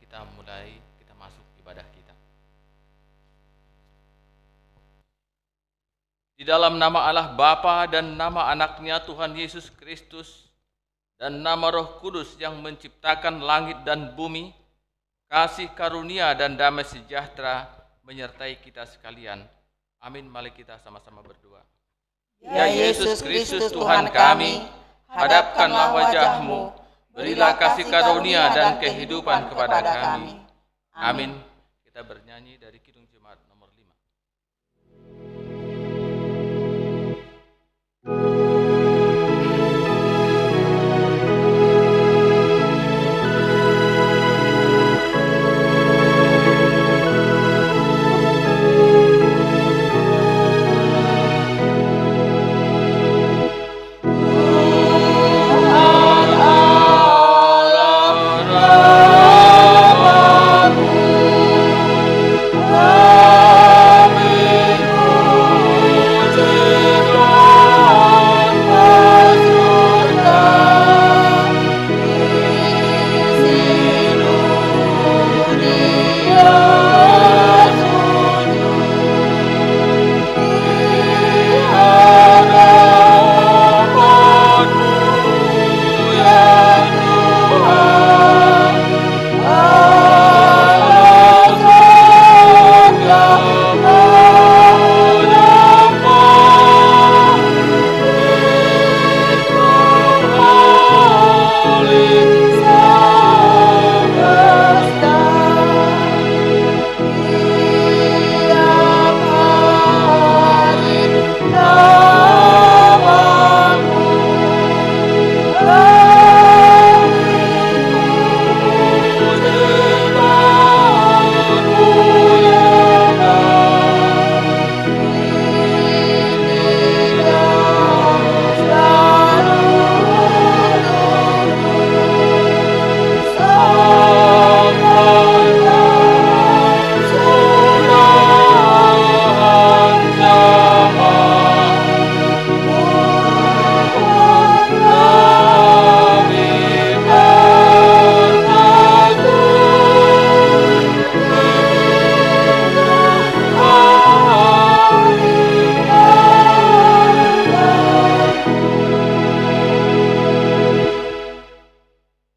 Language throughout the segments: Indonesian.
kita masuk ibadah kita. Di dalam nama Allah Bapa dan nama anaknya Tuhan Yesus Kristus dan nama Roh Kudus yang menciptakan langit dan bumi, kasih karunia dan damai sejahtera menyertai kita sekalian. Amin. Mari kita sama-sama berdoa. Ya Yesus Kristus Tuhan kami, hadapkanlah wajah-Mu, berilah kasih karunia dan kehidupan kepada kami. Amin. Kita bernyanyi dari Kidung Jemaat nomor 5.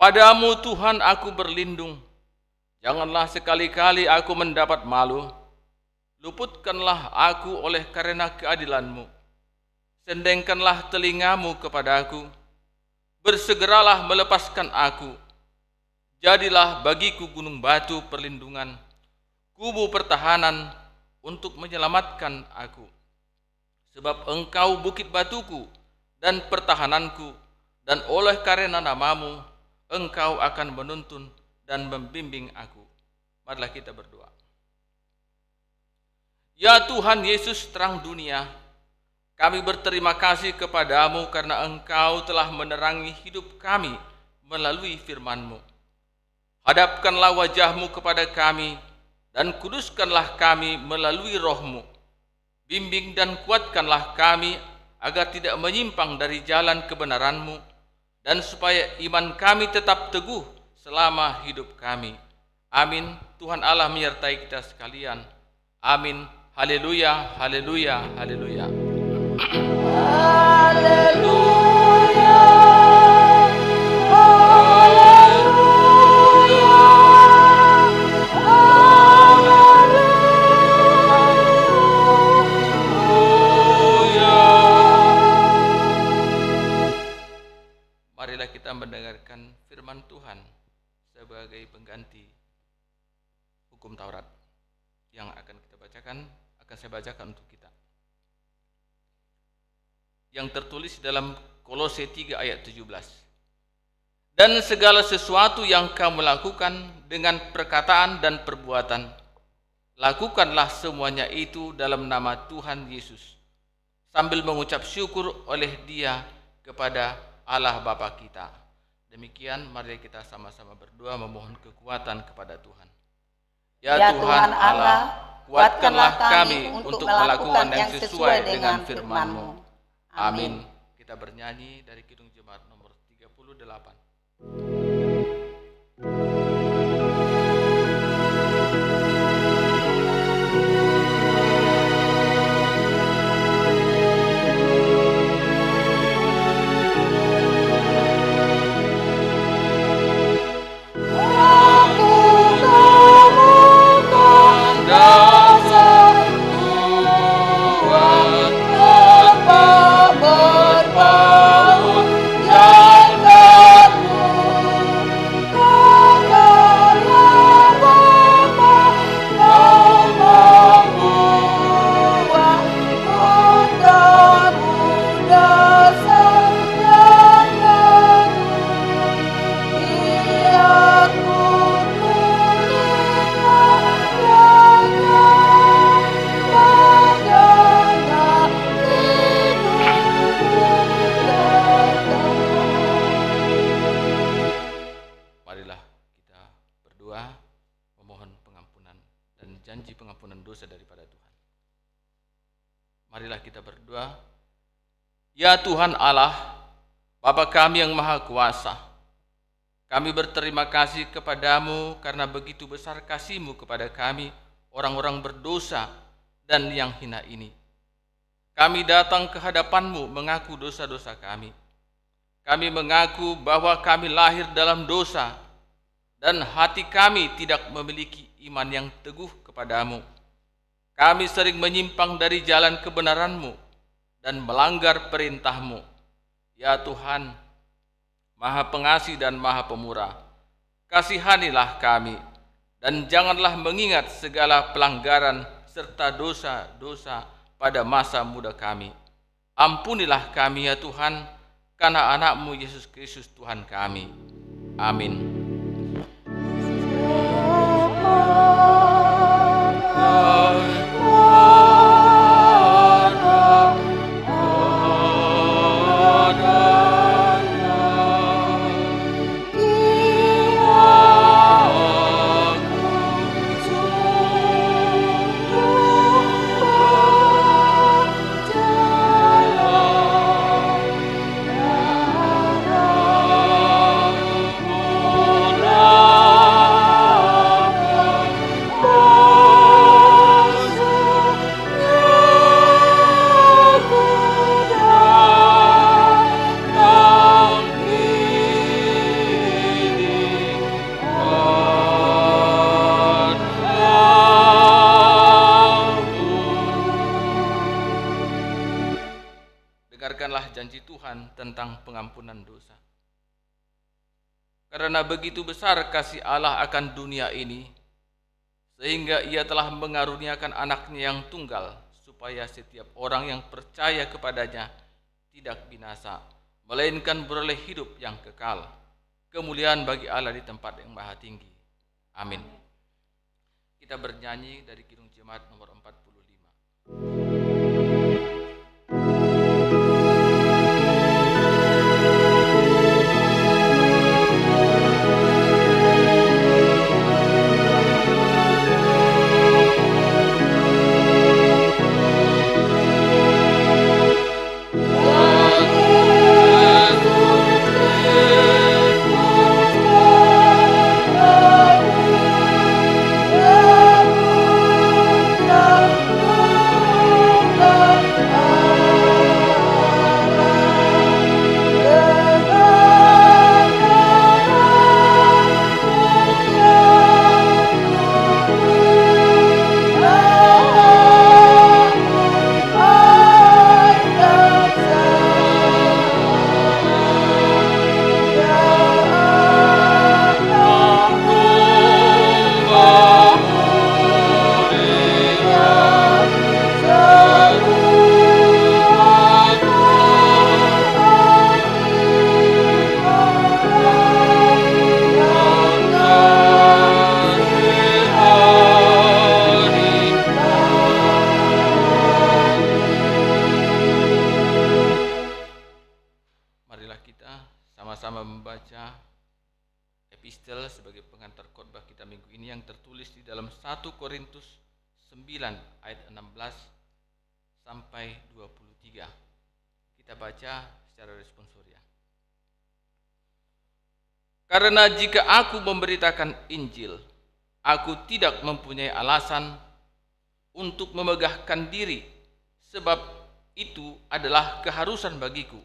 Padamu Tuhan aku berlindung, janganlah sekali-kali aku mendapat malu. Luputkanlah aku oleh karena keadilan-Mu. Sendengkanlah telinga-Mu kepadaku, bersegeralah melepaskan aku. Jadilah bagiku gunung batu perlindungan, kubu pertahanan untuk menyelamatkan aku. Sebab Engkau bukit batuku dan pertahananku, dan oleh karena nama-Mu Engkau akan menuntun dan membimbing aku. Marilah kita berdoa. Ya Tuhan Yesus terang dunia, kami berterima kasih kepadamu karena Engkau telah menerangi hidup kami melalui firman-Mu. Hadapkanlah wajah-Mu kepada kami dan kuduskanlah kami melalui Roh-Mu. Bimbing dan kuatkanlah kami agar tidak menyimpang dari jalan kebenaran-Mu, dan supaya iman kami tetap teguh selama hidup kami. Amin. Tuhan Allah menyertai kita sekalian. Amin. Haleluya, haleluya, haleluya. Haleluya. Marilah kita mendengarkan firman Tuhan sebagai pengganti hukum Taurat yang akan saya bacakan untuk kita. Yang tertulis dalam Kolose 3 ayat 17. Dan segala sesuatu yang kamu lakukan dengan perkataan dan perbuatan, lakukanlah semuanya itu dalam nama Tuhan Yesus, sambil mengucap syukur oleh Dia kepada Allah Bapa kita. Demikian, mari kita sama-sama berdoa memohon kekuatan kepada Tuhan. Ya Tuhan Allah, kuatkanlah kami untuk melakukan yang sesuai dengan firman-Mu. Amin. Kita bernyanyi dari Kidung Jemaat nomor 38. janji pengampunan dosa daripada Tuhan. Marilah kita berdoa. Ya Tuhan Allah, Bapa kami yang Maha Kuasa, kami berterima kasih kepadamu karena begitu besar kasih-Mu kepada kami, orang-orang berdosa dan yang hina ini. Kami datang ke hadapan-Mu mengaku dosa-dosa kami. Kami mengaku bahwa kami lahir dalam dosa dan hati kami tidak memiliki iman yang teguh kepadamu. Kami sering menyimpang dari jalan kebenaran-Mu dan melanggar perintah-Mu. Ya Tuhan, Maha Pengasih dan Maha Pemurah, kasihanilah kami dan janganlah mengingat segala pelanggaran serta dosa-dosa pada masa muda kami. Ampunilah kami ya Tuhan, karena anak-Mu Yesus Kristus Tuhan kami. Amin. Dengarkanlah janji Tuhan tentang pengampunan dosa. Karena begitu besar kasih Allah akan dunia ini, sehingga Ia telah mengaruniakan anaknya yang tunggal, supaya setiap orang yang percaya kepadanya tidak binasa, melainkan beroleh hidup yang kekal. Kemuliaan bagi Allah di tempat yang maha tinggi. Amin. Kita bernyanyi dari Kidung Jemaat nomor 45. Sama-sama membaca epistel sebagai pengantar khotbah kita minggu ini yang tertulis di dalam 1 Korintus 9 ayat 16 sampai 23. Kita baca secara responsoria. Karena jika aku memberitakan Injil, aku tidak mempunyai alasan untuk memegahkan diri, sebab itu adalah keharusan bagiku.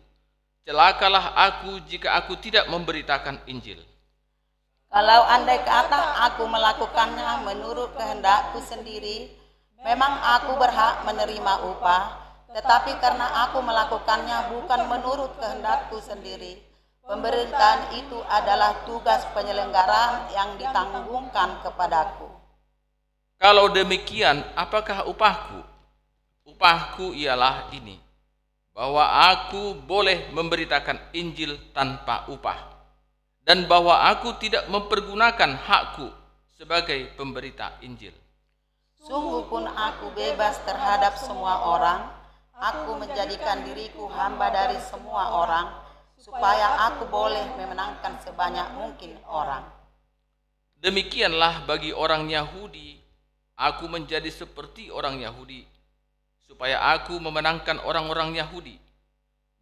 Celakalah aku jika aku tidak memberitakan Injil. Kalau andai kata aku melakukannya menurut kehendakku sendiri, memang aku berhak menerima upah. Tetapi karena aku melakukannya bukan menurut kehendakku sendiri, pemberitaan itu adalah tugas penyelenggaraan yang ditanggungkan kepadaku. Kalau demikian, apakah upahku? Upahku ialah ini, bahwa aku boleh memberitakan Injil tanpa upah, dan bahwa aku tidak mempergunakan hakku sebagai pemberita Injil. Sungguh pun aku bebas terhadap semua orang, aku menjadikan diriku hamba dari semua orang, supaya aku boleh memenangkan sebanyak mungkin orang. Demikianlah bagi orang Yahudi aku menjadi seperti orang Yahudi, supaya aku memenangkan orang-orang Yahudi.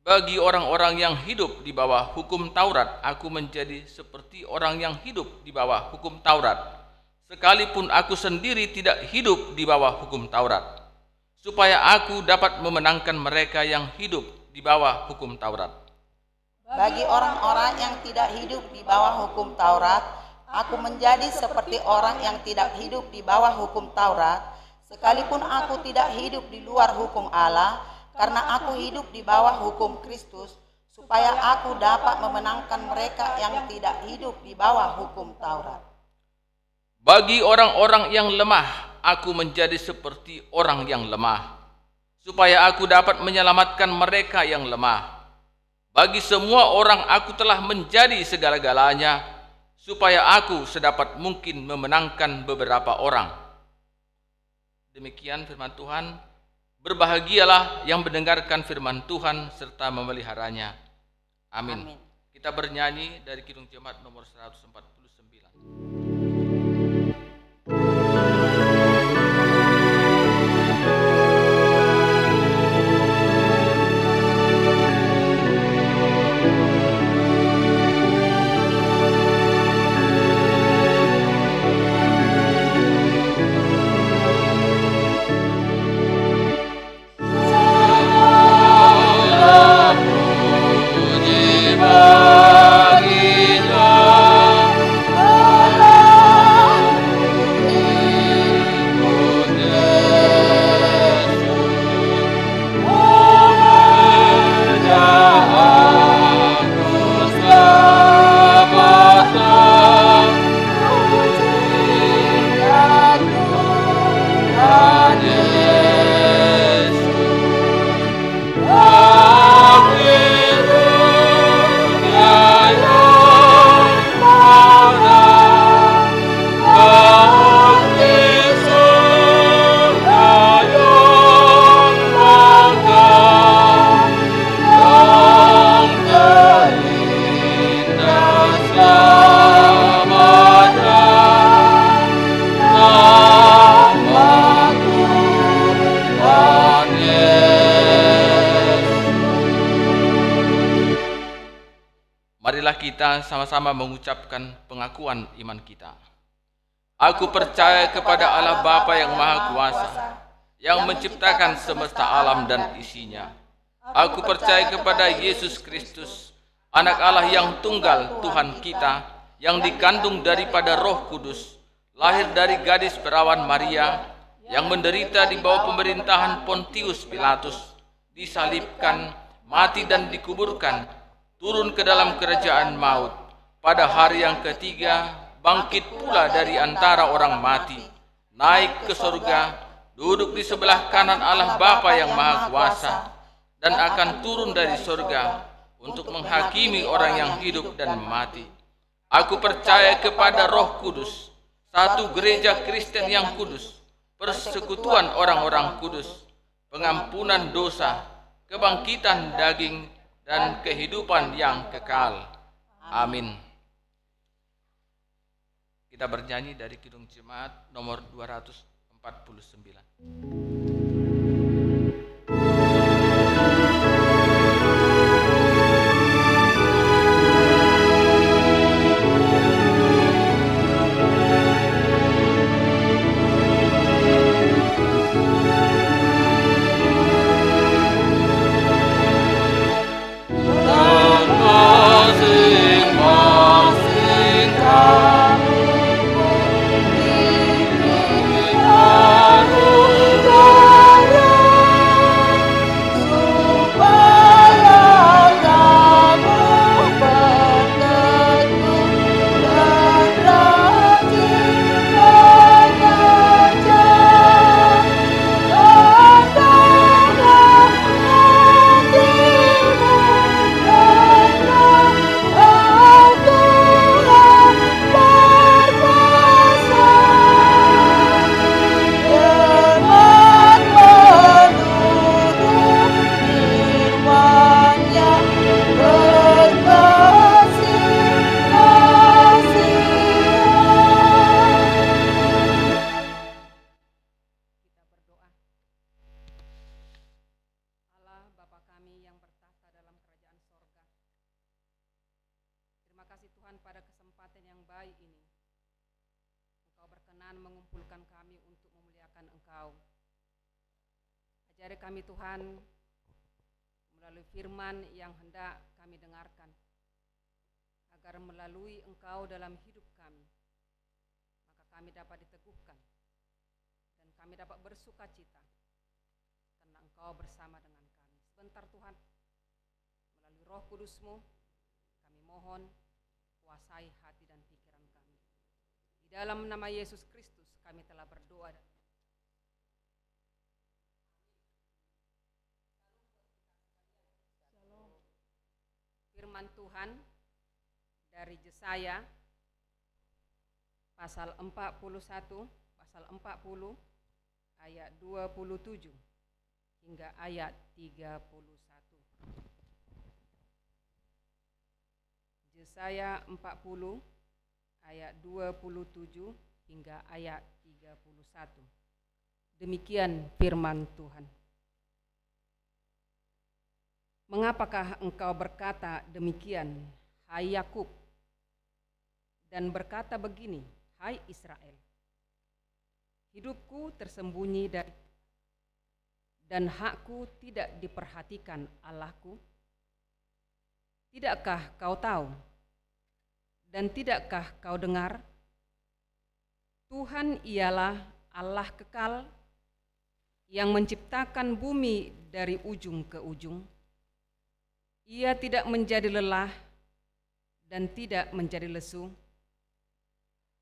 Bagi orang-orang yang hidup di bawah hukum Taurat, aku menjadi seperti orang yang hidup di bawah hukum Taurat, sekalipun aku sendiri tidak hidup di bawah hukum Taurat, supaya aku dapat memenangkan mereka yang hidup di bawah hukum Taurat. Bagi orang-orang yang tidak hidup di bawah hukum Taurat, aku menjadi seperti orang yang tidak hidup di bawah hukum Taurat, sekalipun aku tidak hidup di luar hukum Allah, karena aku hidup di bawah hukum Kristus, supaya aku dapat memenangkan mereka yang tidak hidup di bawah hukum Taurat. Bagi orang-orang yang lemah, aku menjadi seperti orang yang lemah, supaya aku dapat menyelamatkan mereka yang lemah. Bagi semua orang aku telah menjadi segala-galanya, supaya aku sedapat mungkin memenangkan beberapa orang. Demikian firman Tuhan. Berbahagialah yang mendengarkan firman Tuhan serta memeliharanya. Amin. Kita bernyanyi dari Kidung Jemaat nomor 149. Marilah kita sama-sama mengucapkan pengakuan iman kita. Aku percaya kepada Allah Bapa yang Maha Kuasa, yang menciptakan semesta alam dan isinya. Aku percaya kepada Yesus Kristus, Anak Allah yang tunggal, Tuhan kita, yang dikandung daripada Roh Kudus, lahir dari gadis perawan Maria, yang menderita di bawah pemerintahan Pontius Pilatus, disalibkan, mati dan dikuburkan, turun ke dalam kerajaan maut, pada hari yang ketiga bangkit pula dari antara orang mati, naik ke surga, duduk di sebelah kanan Allah Bapa yang Maha Kuasa, dan akan turun dari surga untuk menghakimi orang yang hidup dan mati. Aku percaya kepada Roh Kudus, satu gereja Kristen yang kudus, persekutuan orang-orang kudus, pengampunan dosa, kebangkitan daging, dan kehidupan yang kekal. Amin. Kita bernyanyi dari Kidung Jemaat nomor 249. Amin. pada kesempatan yang baik ini, Engkau berkenan mengumpulkan kami untuk memuliakan Engkau. Ajari kami Tuhan, melalui firman yang hendak kami dengarkan, agar melalui Engkau dalam hidup kami, maka kami dapat diteguhkan, dan kami dapat bersuka cita, karena Engkau bersama dengan kami. Sebentar Tuhan, melalui Roh Kudus-Mu, kami mohon, kuasai hati dan pikiran kami. Di dalam nama Yesus Kristus kami telah berdoa. Firman Tuhan dari Yesaya pasal 40 ayat 27 hingga ayat 31. Yesaya 40 ayat 27 hingga ayat 31. Demikian firman Tuhan. Mengapakah engkau berkata demikian, hai Yakub, dan berkata begini, hai Israel? Hidupku tersembunyi dan hakku tidak diperhatikan Allahku. Tidakkah kau tahu dan tidakkah kau dengar? Tuhan ialah Allah kekal yang menciptakan bumi dari ujung ke ujung. Ia tidak menjadi lelah dan tidak menjadi lesu.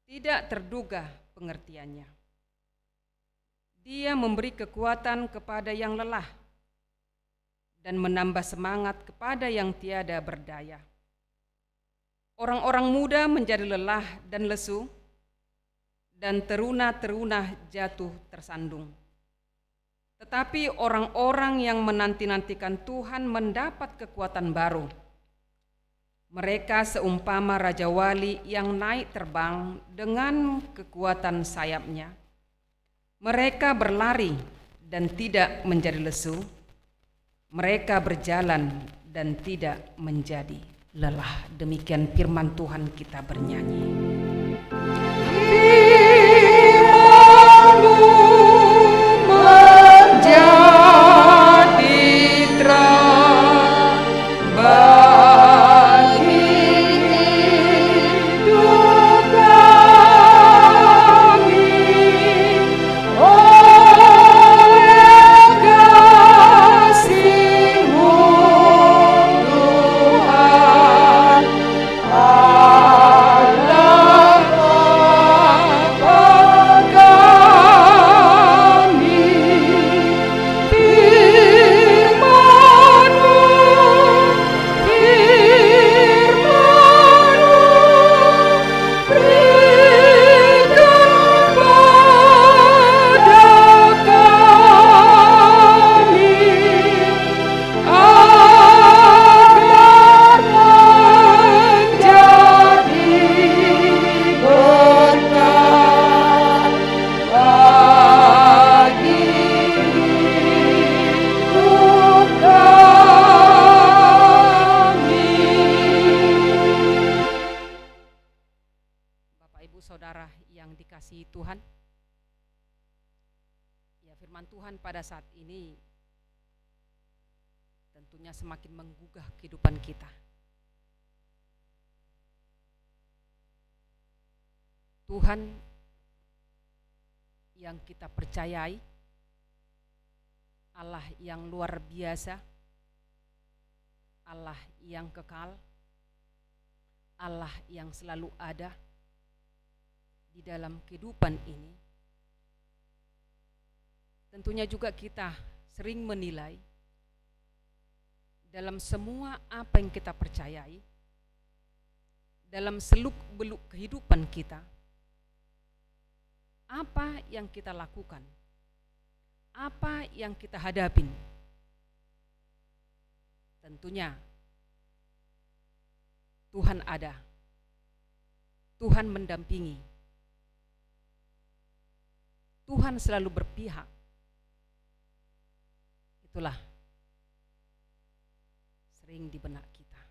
Tidak terduga pengertiannya. Dia memberi kekuatan kepada yang lelah dan menambah semangat kepada yang tiada berdaya. Orang-orang muda menjadi lelah dan lesu, dan teruna-teruna jatuh tersandung. Tetapi orang-orang yang menanti-nantikan Tuhan mendapat kekuatan baru. Mereka seumpama Raja Wali yang naik terbang dengan kekuatan sayapnya. Mereka berlari dan tidak menjadi lesu. Mereka berjalan dan tidak menjadi lelah. Demikian firman Tuhan, kita bernyanyi. Firman-Mu menjadi terang bagi hidup kami. Oleh kasih-Mu Tuhan, Allah Bapa kami. Firman-Mu, Firman-Mu berikan pada kami, agar menjadi berkat bagi hidup kami. Bapak Ibu Saudara yang dikasihi Tuhan, ya, firman Tuhan pada saat ini tentunya semakin menggugah kehidupan kita. Tuhan yang kita percayai, Allah yang luar biasa, Allah yang kekal, Allah yang selalu ada di dalam kehidupan ini. Tentunya juga kita sering menilai dalam semua apa yang kita percayai, dalam seluk-beluk kehidupan kita, apa yang kita lakukan, apa yang kita hadapin. Tentunya Tuhan ada, Tuhan mendampingi, Tuhan selalu berpihak. Itulah sering di benak kita.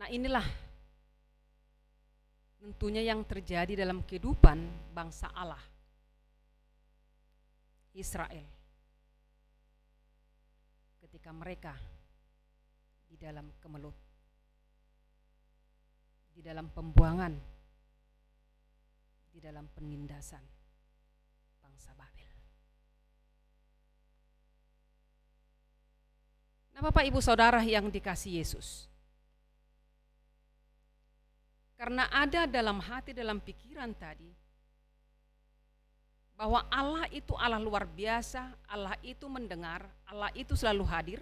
Nah, inilah tentunya yang terjadi dalam kehidupan bangsa Allah, Israel, ketika mereka di dalam kemelut, di dalam pembuangan, di dalam penindasan bangsa Babel. Nah, Bapak Ibu Saudara yang dikasihi Yesus, karena ada dalam hati, dalam pikiran tadi, bahwa Allah itu Allah luar biasa, Allah itu mendengar, Allah itu selalu hadir.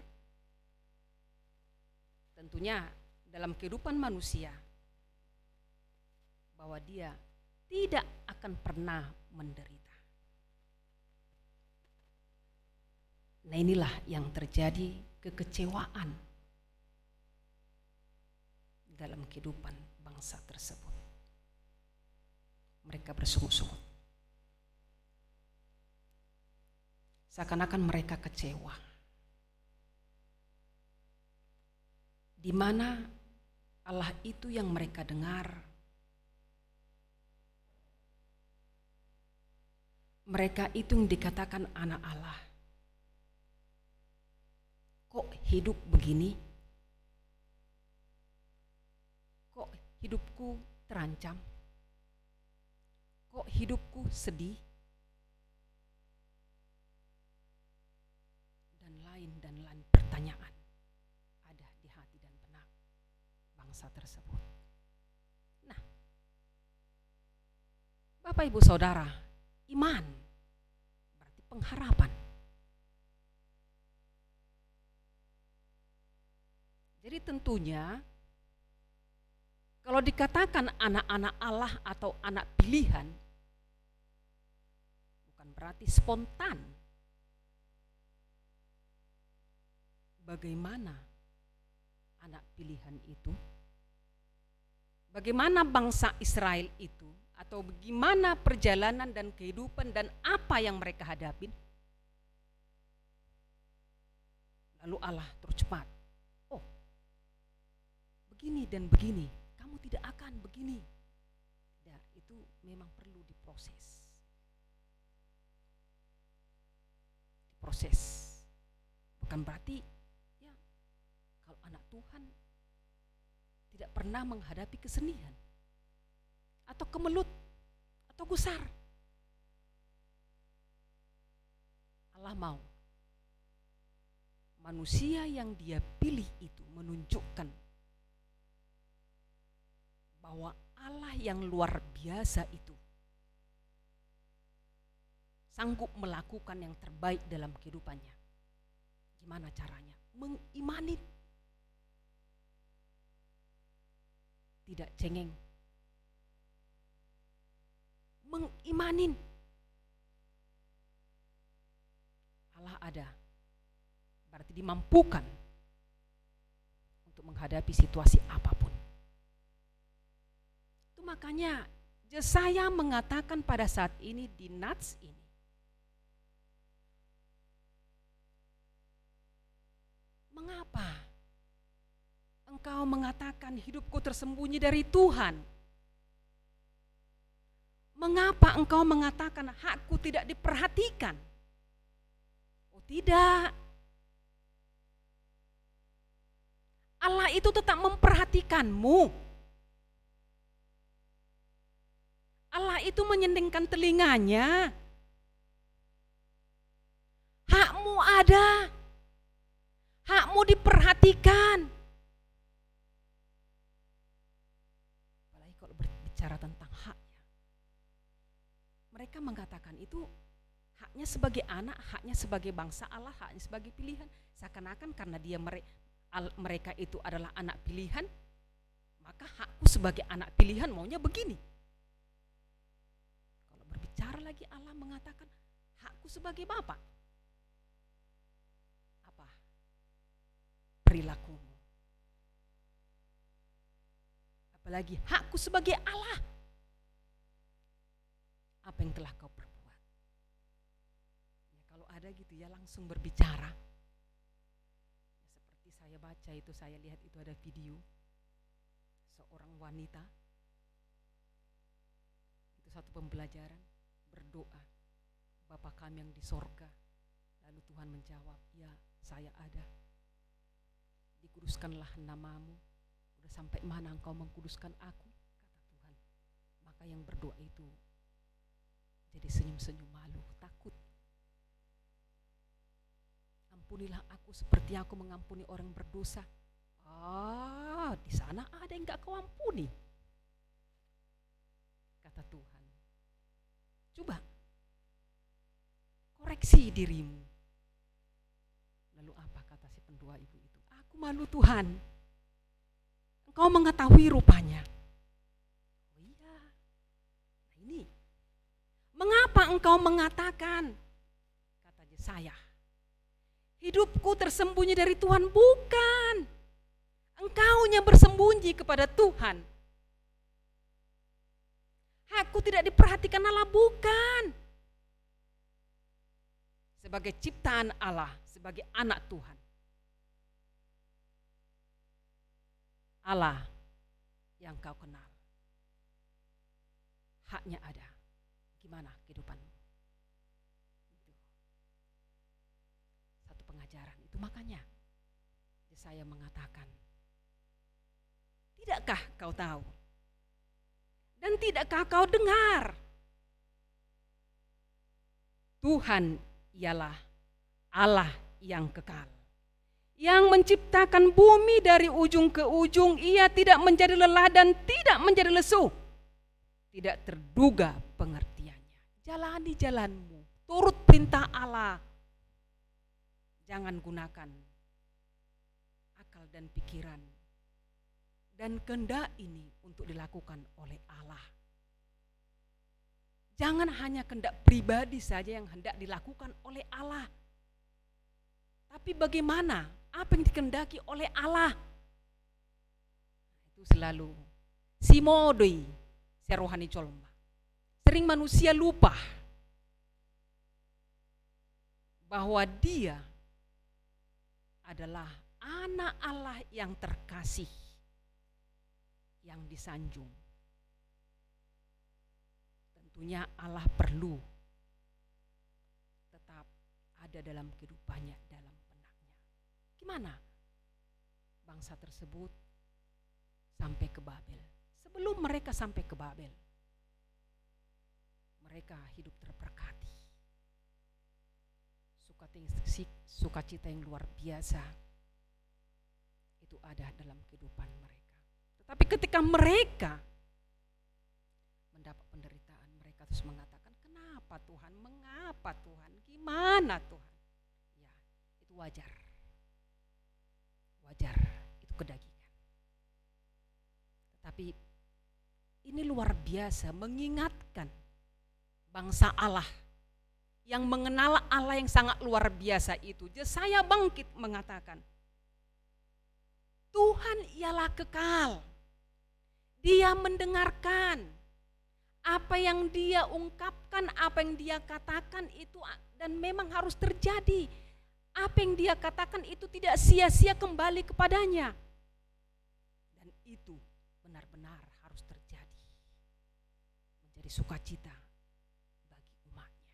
Tentunya dalam kehidupan manusia, bahwa Dia tidak akan pernah menderita. Nah, inilah yang terjadi, kekecewaan dalam kehidupan bangsa tersebut. Mereka bersungut-sungut, seakan-akan mereka kecewa, di mana Allah itu yang mereka dengar, mereka itu yang dikatakan anak Allah, kok hidup begini? Kok hidupku terancam? Kok hidupku sedih? Dan lain pertanyaan ada di hati dan benak bangsa tersebut. Nah, Bapak Ibu Saudara, iman berarti pengharapan. Jadi tentunya kalau dikatakan anak-anak Allah atau anak pilihan, bukan berarti spontan. Bagaimana anak pilihan itu? Bagaimana bangsa Israel itu? Atau bagaimana perjalanan dan kehidupan dan apa yang mereka hadapin? Lalu Allah terus cepat, oh begini dan begini, kamu tidak akan begini. Nah, itu memang perlu diproses. Diproses. Bukan berarti ya kalau anak Tuhan tidak pernah menghadapi kesedihan atau kemelut atau gusar. Allah mau manusia yang Dia pilih itu menunjukkan bahwa Allah yang luar biasa itu sanggup melakukan yang terbaik dalam kehidupannya. Gimana caranya? Mengimani, tidak cengeng, mengimanin Allah ada, berarti dimampukan untuk menghadapi situasi apapun. Itu makanya Yesaya mengatakan pada saat ini di Nats ini, mengapa engkau mengatakan hidupku tersembunyi dari Tuhan? Mengapa engkau mengatakan hakku tidak diperhatikan? Oh tidak. Allah itu tetap memperhatikanmu. Allah itu menyendingkan telinganya. Hakmu ada. Hakmu diperhatikan. Apalagi kalau berbicara tentang hak ya. Mereka mengatakan itu haknya sebagai anak, haknya sebagai bangsa Allah, haknya sebagai pilihan. Seakan-akan karena mereka itu adalah anak pilihan, maka hakku sebagai anak pilihan maunya begini. Kalau berbicara lagi Allah mengatakan hakku sebagai bapak. Apa? Perilakumu. Apalagi hakku sebagai Allah. Apa yang telah kau perbuat? Ya, kalau ada gitu ya langsung berbicara. Ya, seperti saya baca itu, saya lihat itu ada video. seorang wanita. Itu satu pembelajaran, berdoa, Bapa kami yang di sorga. Lalu Tuhan menjawab, ya saya ada. Dikuduskanlah namamu. Udah sampai mana engkau mengkuduskan aku? Kata Tuhan. Maka yang berdoa itu jadi senyum-senyum malu, takut. Ampunilah aku seperti aku mengampuni orang berdosa. Di sana ada yang gak kau ampuni. Kata Tuhan. Coba koreksi dirimu. Lalu apa kata si pendua ibu itu? Aku malu Tuhan. Engkau mengetahui rupanya. Oh iya. Nah ini. Mengapa engkau mengatakan? Kata Yesaya. Hidupku tersembunyi dari Tuhan. Bukan. Engkaunya bersembunyi kepada Tuhan. Aku tidak diperhatikan Allah. Bukan. Sebagai ciptaan Allah, sebagai anak Tuhan. Allah yang kau kenal. Haknya ada. Gimana kehidupanmu? Itu. Satu pengajaran. Itu makanya Yesaya mengatakan, tidakkah kau tahu? Dan tidakkah kau dengar? Tuhan ialah Allah yang kekal, yang menciptakan bumi dari ujung ke ujung. Ia tidak menjadi lelah dan tidak menjadi lesu. Tidak terduga pengertiannya. Jalani jalanmu, turut perintah Allah. Jangan gunakan akal dan pikiran dan kehendak ini untuk dilakukan oleh Allah. Jangan hanya kehendak pribadi saja yang hendak dilakukan oleh Allah. Tapi bagaimana? Apa yang dikehendaki oleh Allah? Itu selalu si modoi, si rohani colma. Sering manusia lupa bahwa dia adalah anak Allah yang terkasih, yang disanjung. Tentunya Allah perlu tetap ada dalam kehidupannya, dalam benaknya. Gimana bangsa tersebut sampai ke Babel? Sebelum mereka sampai ke Babel, mereka hidup terberkati. Sukacita yang luar biasa itu ada dalam kehidupan mereka. Tetapi ketika mereka mendapat penderitaan, mereka terus mengatakan, kenapa Tuhan? Mengapa Tuhan? Gimana Tuhan? Ya, itu wajar. Wajar, itu kedagingan. Tetapi ini luar biasa mengingatkan bangsa Allah yang mengenal Allah yang sangat luar biasa itu. Yesaya bangkit mengatakan, Tuhan ialah kekal. Dia mendengarkan apa yang dia ungkapkan, apa yang dia katakan itu, dan memang harus terjadi. Apa yang dia katakan itu tidak sia-sia kembali kepadanya. Dan itu benar-benar harus terjadi. Menjadi sukacita bagi umatnya.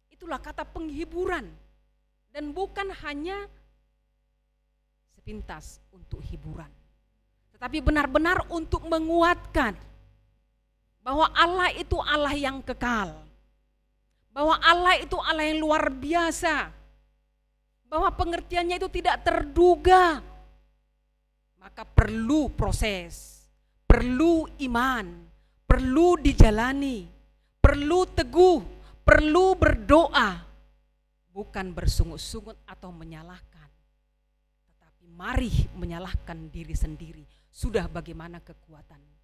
Itulah kata penghiburan. Dan bukan hanya sepintas untuk hiburan, tetapi benar-benar untuk menguatkan bahwa Allah itu Allah yang kekal, bahwa Allah itu Allah yang luar biasa, bahwa pengertiannya itu tidak terduga. Maka perlu proses, perlu iman, perlu dijalani, perlu teguh, perlu berdoa, bukan bersungut-sungut atau menyalahkan, tetapi mari menyalahkan diri sendiri. Sudah bagaimana kekuatannya,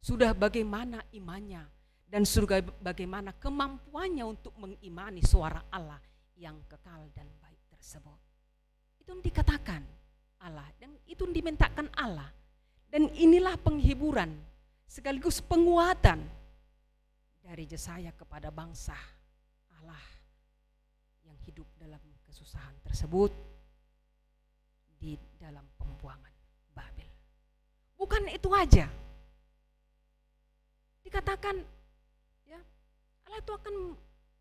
sudah bagaimana imannya, dan sudah bagaimana kemampuannya untuk mengimani suara Allah yang kekal dan baik tersebut. Itu yang dikatakan Allah dan itu yang dimintakan Allah. Dan inilah penghiburan sekaligus penguatan dari Yesaya kepada bangsa Allah yang hidup dalam kesusahan tersebut di dalam pembuangan Babel. Bukan itu aja. Dikatakan ya, Allah itu akan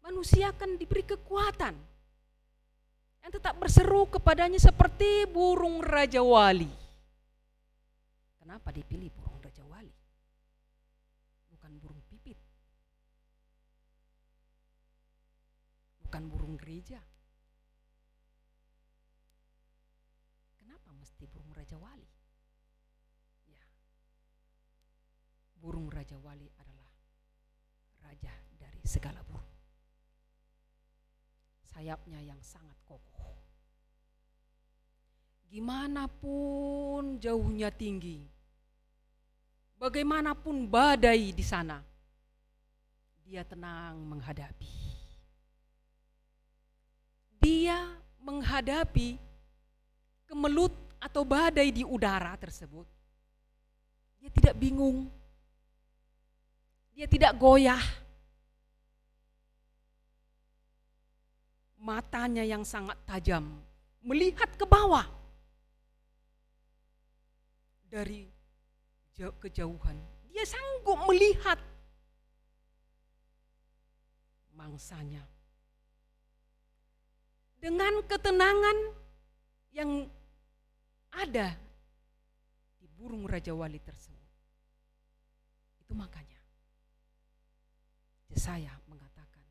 manusia akan diberi kekuatan yang tetap berseru kepadanya seperti burung Raja Wali. Kenapa dipilih burung Raja Wali? Bukan burung pipit. Bukan burung gereja. Kenapa mesti burung Raja Wali? Ya. Burung Raja Wali adalah raja dari segala burung. Sayapnya yang sangat kokoh. Gimana pun jauhnya tinggi, bagaimanapun badai di sana, dia tenang menghadapi. Dia menghadapi kemelut atau badai di udara tersebut. Dia tidak bingung. Dia tidak goyah. Matanya yang sangat tajam melihat ke bawah. Dari kejauhan, dia sanggup melihat mangsanya. Dengan ketenangan yang ada di burung Raja Wali tersebut. Itu makanya Yesaya mengatakan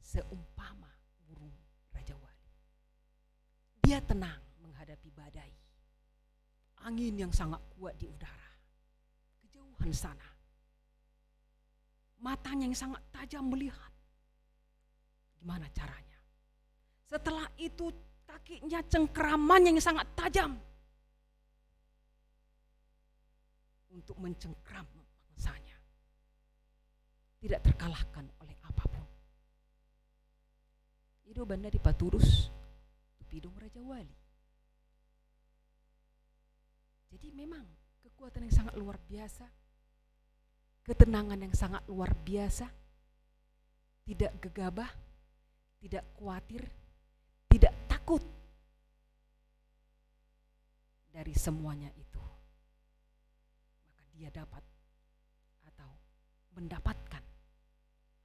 seumpama burung Raja Wali. Dia tenang menghadapi badai. Angin yang sangat kuat di udara. Kejauhan sana. Matanya yang sangat tajam melihat. Gimana caranya? Setelah itu kakinya cengkeraman yang sangat tajam. Untuk mencengkram mangsanya. Tidak terkalahkan oleh apapun. Itu banda di Paturus, Tupidung Raja Wali. Jadi memang kekuatan yang sangat luar biasa, ketenangan yang sangat luar biasa, tidak gegabah, tidak khawatir, tidak takut dari semuanya itu. Maka dia dapat atau mendapatkan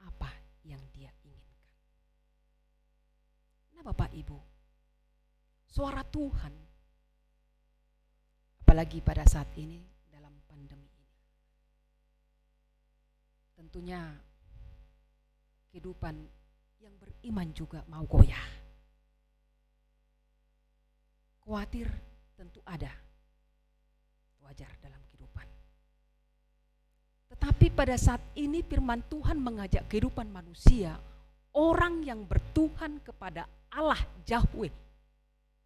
apa yang dia inginkan. Nah Bapak Ibu, suara Tuhan, apalagi pada saat ini dalam pandemi ini, tentunya kehidupan yang beriman juga mau goyah. Khawatir tentu ada, wajar dalam kehidupan. Tetapi pada saat ini firman Tuhan mengajak kehidupan manusia, orang yang bertuhan kepada Allah Yahweh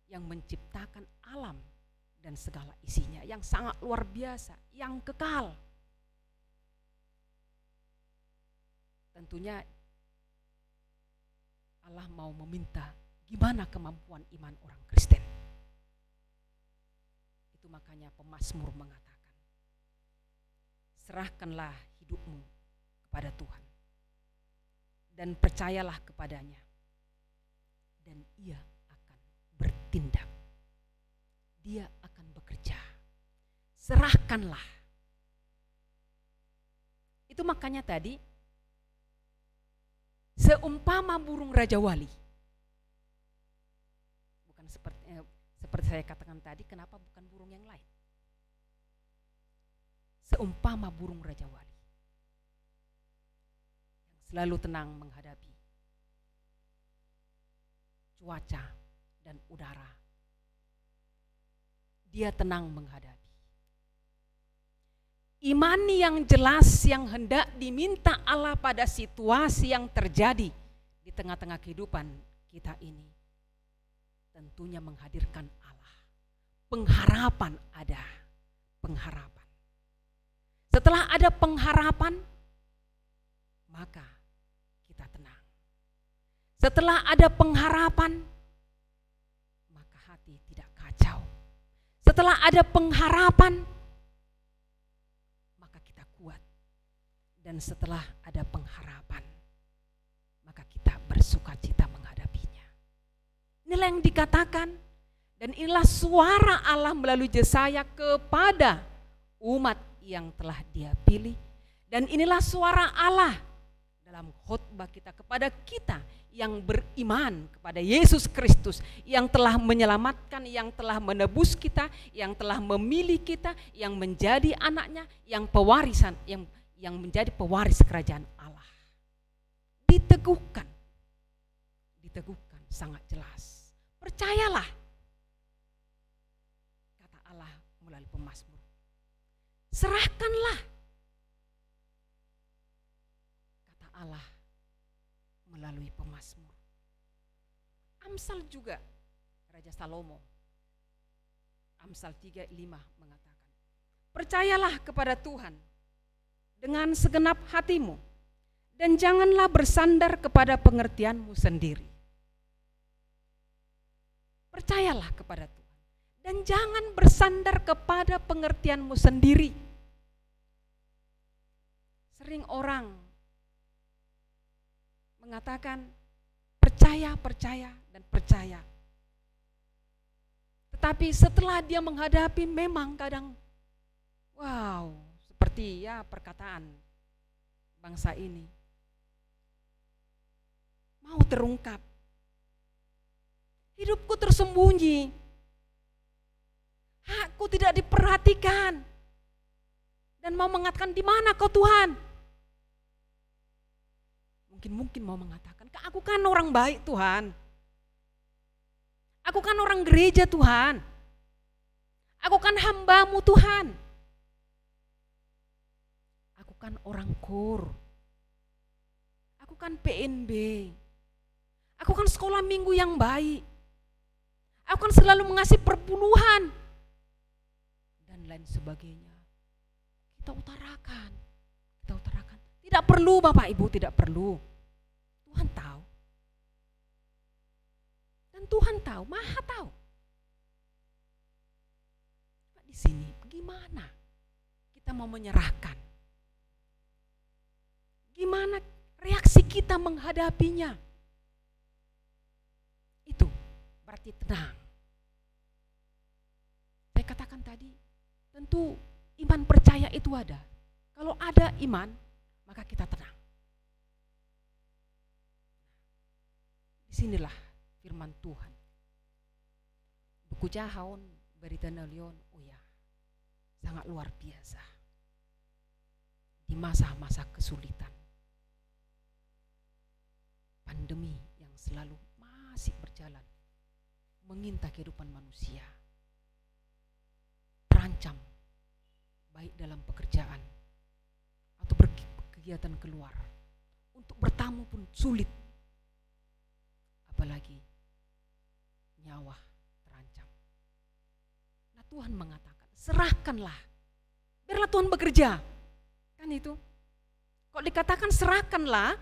yang menciptakan alam dan segala isinya yang sangat luar biasa, yang kekal. Tentunya Allah mau meminta gimana kemampuan iman orang Kristen. Itu makanya pemazmur mengatakan, serahkanlah hidupmu kepada Tuhan dan percayalah kepadanya dan ia akan bertindak. Dia akan bekerja. Serahkanlah. Itu makanya tadi seumpama burung Raja Wali. Bukan seperti saya katakan tadi, kenapa bukan burung yang lain? Seumpama burung Raja Wali yang selalu tenang menghadapi cuaca dan udara. Dia tenang menghadapi. Iman yang jelas yang hendak diminta Allah pada situasi yang terjadi di tengah-tengah kehidupan kita ini tentunya menghadirkan Allah. Pengharapan ada, pengharapan. Setelah ada pengharapan, maka kita tenang. Setelah ada pengharapan, maka hati tidak kacau. Setelah ada pengharapan, maka kita kuat. Dan setelah ada pengharapan, maka kita bersukacita menghadapinya. Inilah yang dikatakan, dan inilah suara Allah melalui Yesaya kepada umat yang telah Dia pilih. Dan inilah suara Allah dalam khotbah kita kepada kita yang beriman kepada Yesus Kristus, yang telah menyelamatkan, yang telah menebus kita, yang telah memilih kita, yang menjadi anaknya, yang pewarisan, yang menjadi pewaris kerajaan Allah. Diteguhkan sangat jelas. Percayalah, kata Allah melalui pemazmur. Serahkanlah, kata Allah melalui pemazmur. Amsal juga, Raja Salomo, Amsal 3:5 mengatakan, percayalah kepada Tuhan dengan segenap hatimu, dan janganlah bersandar kepada pengertianmu sendiri. Percayalah kepada Tuhan, dan jangan bersandar kepada pengertianmu sendiri. Sering orang mengatakan percaya, dan percaya. Tetapi setelah dia menghadapi, memang kadang wow, seperti ya perkataan bangsa ini mau terungkap. Hidupku tersembunyi, hakku tidak diperhatikan, dan mau mengatakan, di mana kau Tuhan? Mungkin mau mengatakan, aku kan orang baik Tuhan, aku kan orang gereja Tuhan, aku kan hamba-Mu Tuhan, aku kan orang KUR, aku kan PNB, aku kan sekolah minggu yang baik, aku kan selalu mengasihi perpuluhan, dan lain sebagainya. Kita utarakan. Tidak perlu Bapak Ibu, tidak perlu. Tuhan tahu. Dan Tuhan tahu, Maha tahu. Di sini gimana kita mau menyerahkan? Gimana reaksi kita menghadapinya? Itu berarti tenang. Saya katakan tadi, tentu iman percaya itu ada. Kalau ada iman, maka kita tenang. Disinilah firman Tuhan. Buku Jahaun berita nalion, sangat luar biasa. Di masa-masa kesulitan, pandemi yang selalu masih berjalan, mengintai kehidupan manusia, terancam baik dalam pekerjaan atau berkegiatan keluar, untuk bertamu pun sulit, apalagi nyawa terancam. Nah, Tuhan mengatakan, serahkanlah, biarlah Tuhan bekerja. Kan itu. Kok dikatakan serahkanlah,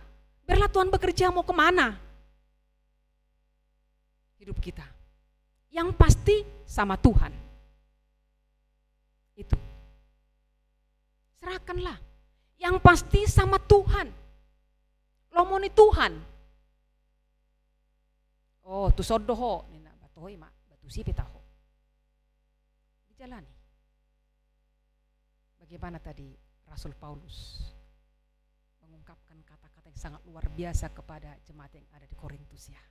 biarlah Tuhan bekerja, mau kemana? Hidup kita. Yang pasti sama Tuhan. Itu. Serahkanlah. Yang pasti sama Tuhan. Lomoni Tuhan. Oh, tu sodoho, nina batohoi mak, batu sipi taho. Dijalani. Bagaimana tadi Rasul Paulus mengungkapkan kata-kata yang sangat luar biasa kepada jemaat yang ada di Korintus ya.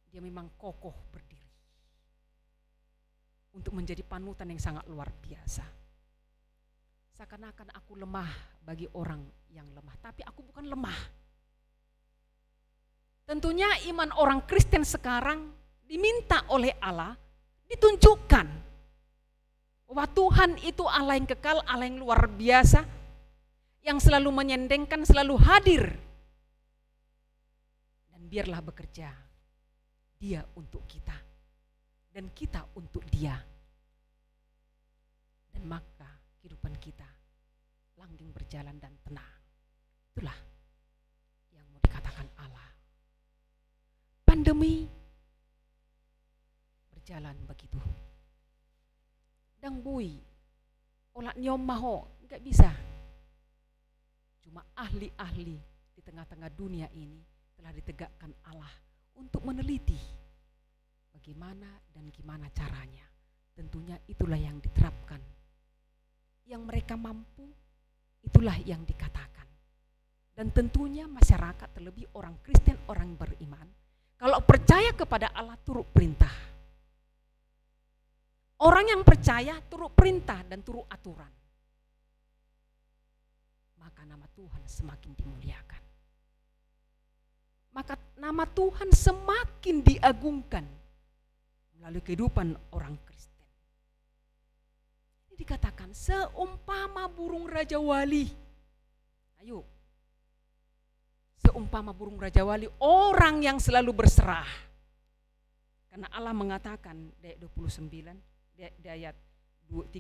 Dia memang kokoh berdiri untuk menjadi panutan yang sangat luar biasa. Seakan-akan aku lemah bagi orang yang lemah, tapi aku bukan lemah. Tentunya iman orang Kristen sekarang diminta oleh Allah ditunjukkan bahwa Tuhan itu Allah yang kekal, Allah yang luar biasa, yang selalu menyendengkan, selalu hadir. Dan biarlah bekerja Dia untuk kita dan kita untuk Dia. Dan maka kehidupan kita langgeng berjalan dan tenang. Itulah yang mau dikatakan Allah. Pandemi berjalan begitu. Dang bui, olah nyom maho, enggak bisa. Cuma ahli-ahli di tengah-tengah dunia ini telah ditegakkan Allah untuk meneliti bagaimana dan gimana caranya. Tentunya itulah yang diterapkan yang mereka mampu, itulah yang dikatakan. Dan tentunya masyarakat, terlebih orang Kristen, orang beriman, kalau percaya kepada Allah turut perintah. Orang yang percaya turut perintah dan turut aturan, maka nama Tuhan semakin dimuliakan. Maka nama Tuhan semakin diagungkan melalui kehidupan orang Kristen. Ini dikatakan seumpama burung Raja Wali. Ayo, seumpama burung Raja Wali, orang yang selalu berserah. Karena Allah mengatakan di ayat 29, di ayat 30,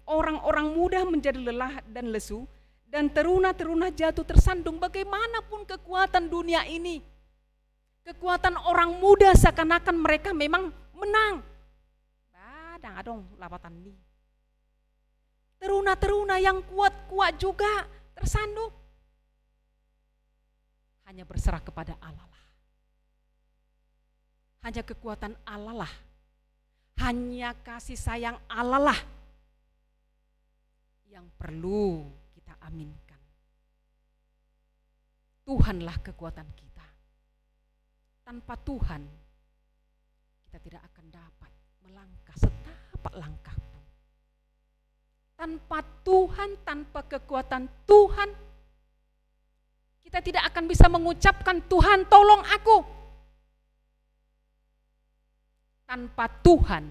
orang-orang muda menjadi lelah dan lesu, dan teruna-teruna jatuh tersandung. Bagaimanapun kekuatan dunia ini, kekuatan orang muda seakan-akan mereka memang menang. Badang adong lapatan ini. Teruna-teruna yang kuat-kuat juga tersandung. Hanya berserah kepada Allah lah. Hanya kekuatan Allah lah. Hanya kasih sayang Allah lah yang perlu kita aminkan. Tuhanlah kekuatan kita. Tanpa Tuhan, kita tidak akan dapat melangkah setapak langkah pun. Tanpa Tuhan, tanpa kekuatan Tuhan, kita tidak akan bisa mengucapkan, Tuhan tolong aku. Tanpa Tuhan,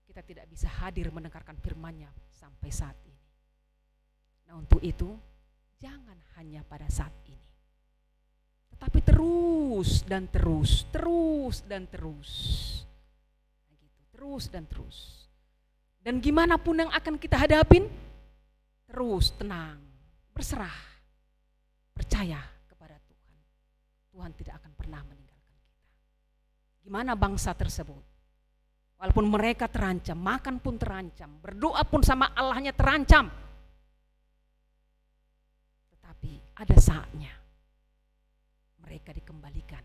kita tidak bisa hadir mendengarkan firman-Nya sampai saat ini. Nah, untuk itu, jangan hanya pada saat ini, tetapi terus dan terus, terus dan terus. Gitu, terus dan terus. Dan gimana pun yang akan kita hadapin, terus tenang, berserah, percaya kepada Tuhan. Tuhan tidak akan pernah meninggalkan kita. Gimana bangsa tersebut? Walaupun mereka terancam, makan pun terancam, berdoa pun sama Allahnya terancam. Tetapi ada saatnya mereka dikembalikan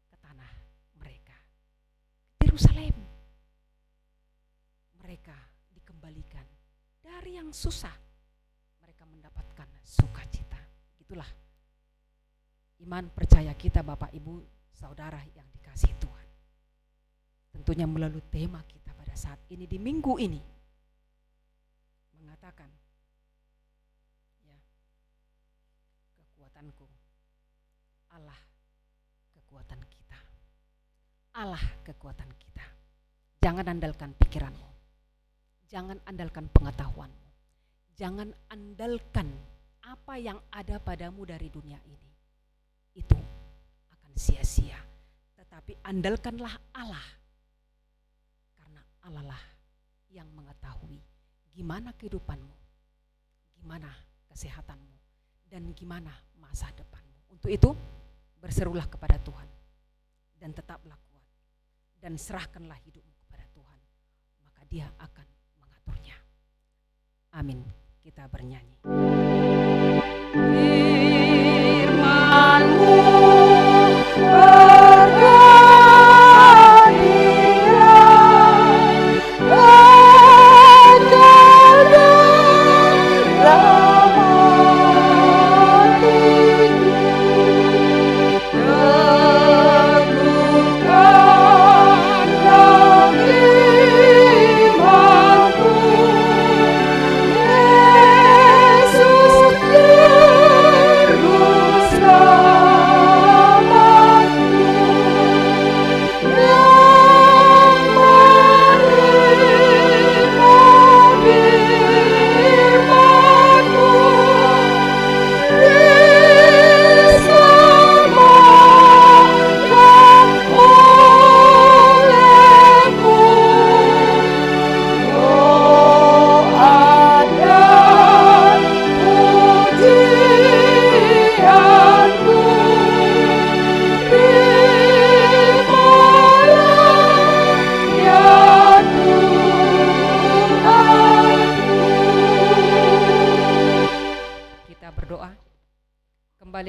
ke tanah mereka, Yerusalem. Mereka dikembalikan dari yang susah, mereka mendapatkan sukacita. Itulah iman percaya kita, Bapak Ibu Saudara yang dikasihi Tuhan. Tentunya melalui tema kita pada saat ini di minggu ini mengatakan, ya, kekuatanku Allah kekuatan kita. Allah kekuatan kita. Jangan andalkan pikiranmu. Jangan andalkan pengetahuanmu. Jangan andalkan apa yang ada padamu dari dunia ini. Itu akan sia-sia. Tetapi andalkanlah Allah. Karena Allah lah yang mengetahui gimana kehidupanmu, gimana kesehatanmu, dan gimana masa depanmu. Untuk itu, berserulah kepada Tuhan dan tetaplah kuat dan serahkanlah hidupmu kepada Tuhan, maka Dia akan mengaturnya. Amin. Kita bernyanyi. Firman-Mu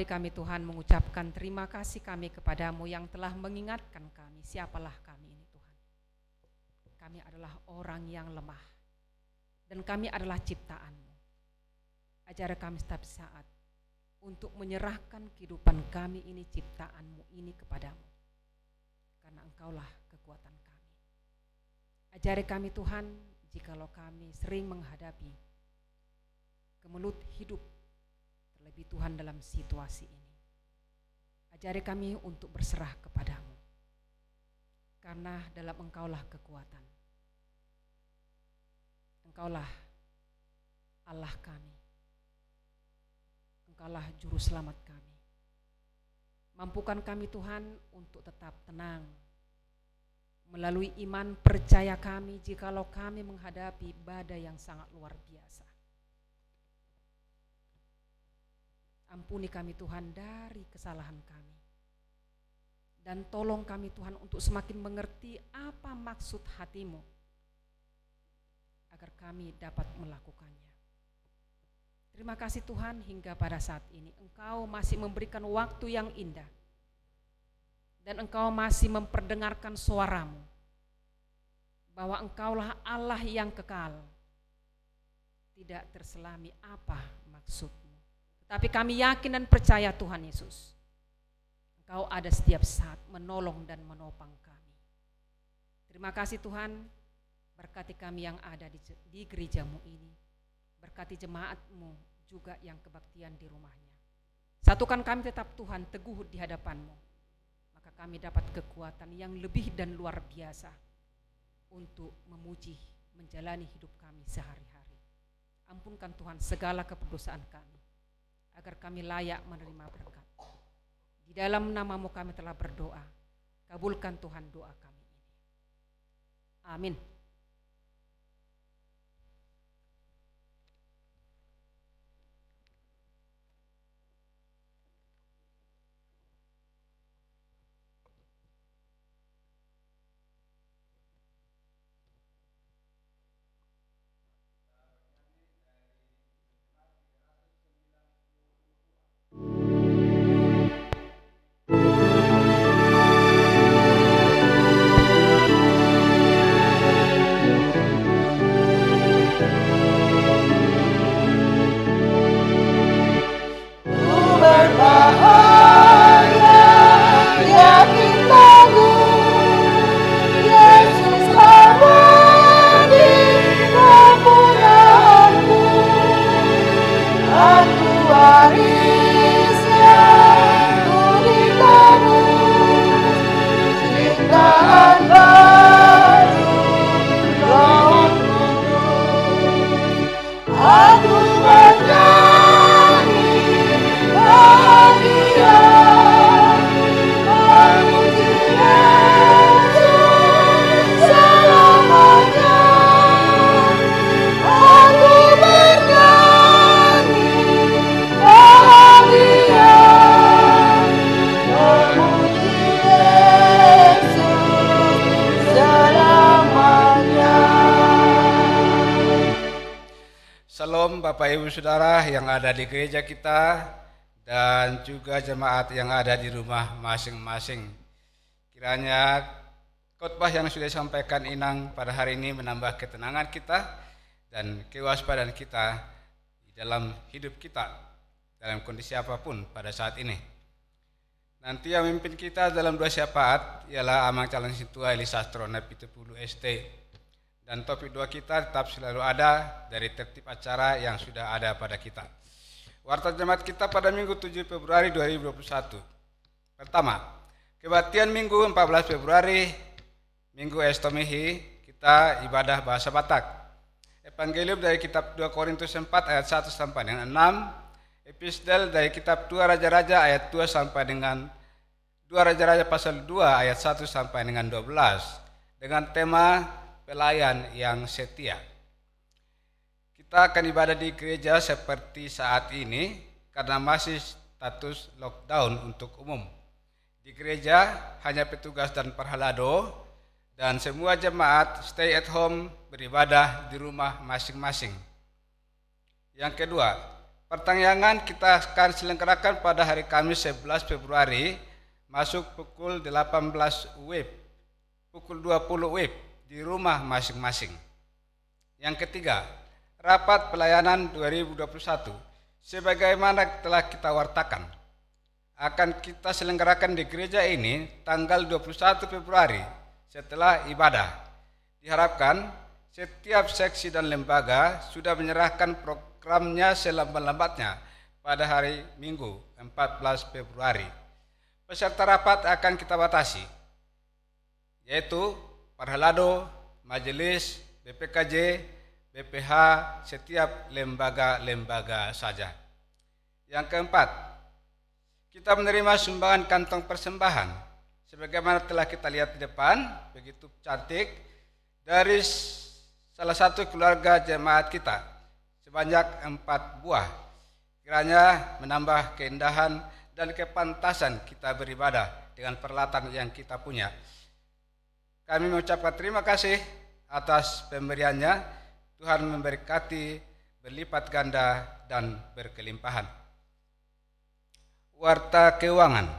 kami Tuhan mengucapkan terima kasih kami kepadamu yang telah mengingatkan kami siapalah kami ini Tuhan. Kami adalah orang yang lemah, dan kami adalah ciptaan-Mu. Ajari kami setiap saat untuk menyerahkan kehidupan kami ini, ciptaan-Mu ini kepadamu, karena Engkaulah kekuatan kami. Ajari kami Tuhan, jikalau kami sering menghadapi kemelut hidup, terlebih Tuhan dalam situasi ini. Ajari kami untuk berserah kepadamu, karena dalam Engkaulah kekuatan. Engkaulah Allah kami. Engkaulah juru selamat kami. Mampukan kami Tuhan untuk tetap tenang melalui iman percaya kami jikalau kami menghadapi badai yang sangat luar biasa. Ampuni kami Tuhan dari kesalahan kami. Dan tolong kami Tuhan untuk semakin mengerti apa maksud hati-Mu, agar kami dapat melakukannya. Terima kasih Tuhan, hingga pada saat ini Engkau masih memberikan waktu yang indah, dan Engkau masih memperdengarkan suara-Mu, bahwa Engkaulah Allah yang kekal, tidak terselami apa maksud-Mu. Tetapi kami yakin dan percaya Tuhan Yesus, Engkau ada setiap saat menolong dan menopang kami. Terima kasih Tuhan, berkati kami yang ada di gereja-Mu ini, berkati jemaat-Mu juga yang kebaktian di rumahnya. Satukan kami tetap Tuhan teguh di hadapan-Mu, maka kami dapat kekuatan yang lebih dan luar biasa untuk memuji, menjalani hidup kami sehari-hari. Ampunkan Tuhan segala keperdosaan kami, agar kami layak menerima berkat. Di dalam nama-Mu kami telah berdoa, kabulkan Tuhan doa kami ini. Amin. Shalom Bapak Ibu Saudara yang ada di gereja kita dan juga jemaat yang ada di rumah masing-masing. Kiranya khotbah yang sudah disampaikan Inang pada hari ini menambah ketenangan kita dan kewaspadaan kita di dalam hidup kita dalam kondisi apapun pada saat ini. Nanti yang memimpin kita dalam doa syafaat ialah Amang Calon Situa Elisastro Napitepulu ST. Dan topik doa kita tetap selalu ada dari tertib acara yang sudah ada pada kita. Warta jemaat kita pada Minggu 7 Februari 2021. Pertama, kebaktian Minggu 14 Februari, Minggu Estomihi, kita ibadah bahasa Batak. Evangelium dari kitab 2 Korintus 4 ayat 1 sampai dengan 6. Epistel dari kitab 2 Raja-Raja ayat 2 sampai dengan 2 Raja-Raja pasal 2 ayat 1 sampai dengan 12. Dengan tema pelayan yang setia. Kita akan ibadah di gereja seperti saat ini karena masih status lockdown untuk umum. Di gereja hanya petugas dan perhalado dan semua jemaat stay at home beribadah di rumah masing-masing. Yang kedua, pertangyangan kita akan selenggarakan pada hari Kamis 11 Februari masuk pukul 18 WIB, pukul 20 WIB di rumah masing-masing. Yang ketiga, rapat pelayanan 2021 sebagaimana telah kita wartakan akan kita selenggarakan di gereja ini tanggal 21 Februari setelah ibadah. Diharapkan setiap seksi dan lembaga sudah menyerahkan programnya selambat-lambatnya pada hari Minggu 14 Februari. Peserta rapat akan kita batasi, yaitu Parhalado, Majelis, BPKJ, BPH, setiap lembaga-lembaga saja. Yang keempat, kita menerima sumbangan kantong persembahan, sebagaimana telah kita lihat di depan, begitu cantik, dari salah satu keluarga jemaat kita, sebanyak 4 buah. Kiranya menambah keindahan dan kepantasan kita beribadah dengan peralatan yang kita punya. Kami mengucapkan terima kasih atas pemberiannya. Tuhan memberkati berlipat ganda dan berkelimpahan. Warta keuangan.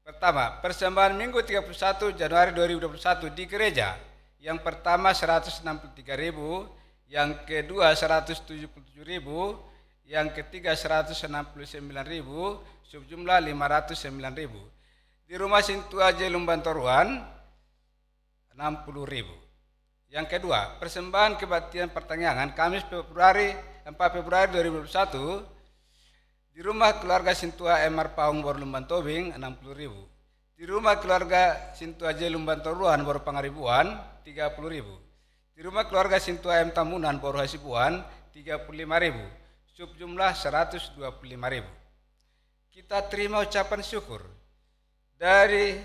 Pertama, persembahan Minggu 31 Januari 2021 di gereja. Yang pertama 163.000, yang kedua 177.000, yang ketiga 169.000, subjumlah 509.000. Di rumah Sintua Jelum Bantoruan 60.000. Yang kedua, persembahan kebaktian pertanggangan Kamis 4 Februari 2021 di rumah keluarga Sintua Emar Paung Borlum Bantobing 60.000. Di rumah keluarga Sintua Jelum Bantoruan Bor Pangaribuan 30.000. Di rumah keluarga Sintua M Tamunan Bor Hasibuan 35.000. Subjumlah 125.000. Kita terima ucapan syukur dari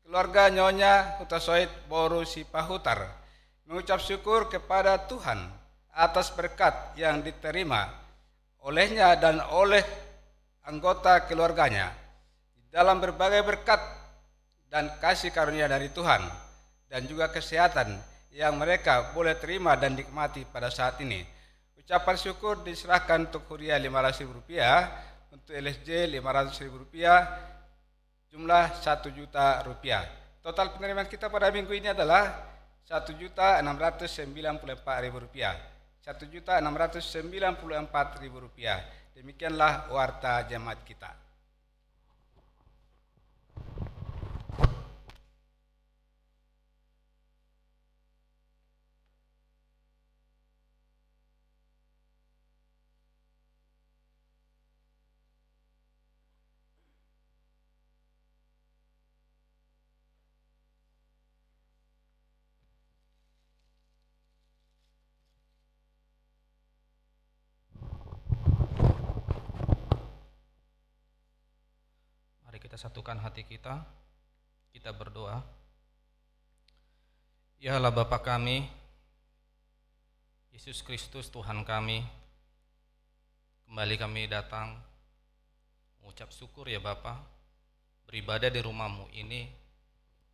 keluarga Nyonya Hutasoid Boru Sipahutar, mengucap syukur kepada Tuhan atas berkat yang diterima olehnya dan oleh anggota keluarganya dalam berbagai berkat dan kasih karunia dari Tuhan dan juga kesehatan yang mereka boleh terima dan nikmati pada saat ini. Ucapan syukur diserahkan untuk Huria Rp500.000, untuk LSJ Rp500.000, jumlah Rp1.000.000. Total penerimaan kita pada minggu ini adalah Rp1.694.000. Rp1.694.000. Demikianlah warta jemaat kita. Kita satukan hati kita berdoa. Ya Allah Bapa kami, Yesus Kristus Tuhan kami, kembali kami datang mengucap syukur ya Bapa, beribadah di rumah-Mu ini